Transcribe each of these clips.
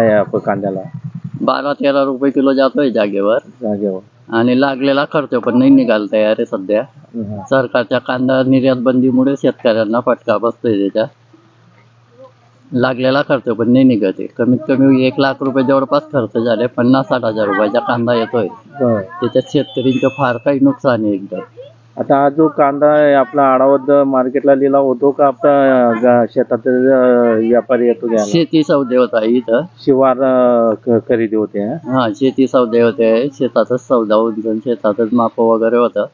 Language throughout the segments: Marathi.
आहे आपण कांद्याला 12-13 रुपये किलो जातोय जागेवर जागेवर. आणि लागलेला खर्च पण नाही निघाला तयार आहे सध्या. हं. सरकारच्या कांदा निर्यात बंदीमुळे शेतकऱ्यांना फटका बसतोय त्याचा. लागलेला खर्च पण नाही निघत आहे. कमीत कमी 1 लाख रुपये जवळपास खर्च झाले. 50-60 हजार रुपयाचा कांदा येतोय. बरं. त्याच्यात शेतकऱ्यांचं फार काही नुकसान आहे एकदम. आता हा जो कांदा आहे आपला आडावत मार्केटला लिलाव होतो का आपला शेतात व्यापारी येतो घ्यायला? शेती सौदे होत आहे इथं. शिवार खरेदी होते. हं? हा, शेती सौदे होते. शेतातच सौदा होऊन शेतातच माप वगैरे होतं.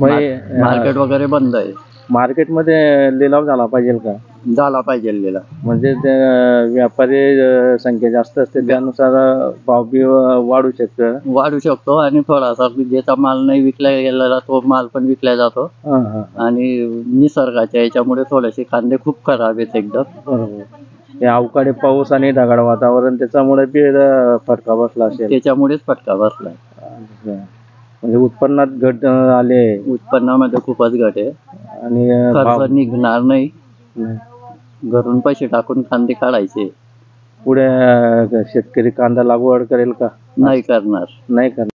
मार्केट वगैरे बंद आहे. मार्केटमध्ये लिलाव झाला पाहिजे का? झाला पाहिजे लिलाव. म्हणजे ते व्यापारी संख्या जास्त असते त्यानुसार भाव बी वाढू शकतो आणि थोडासा ज्याचा माल नाही विकला गेलेला तो माल पण विकला जातो. आणि निसर्गाच्या याच्यामुळे थोडेसे कांदे खूप खराब आहेत एकदम. बरोबर. हे अवकाळी पाऊस आणि ढगाळ वातावरण त्याच्यामुळे बी फटका बसला असेल. त्याच्यामुळेच फटका बसला. म्हणजे उत्पन्नात घट आले. उत्पन्नामध्ये खूपच घट आहे आणि खर्च निघणार नाही. घरून पैसे टाकून कांदे काढायचे. पुढे शेतकरी कांदा लागवड करेल का? नाही करणार.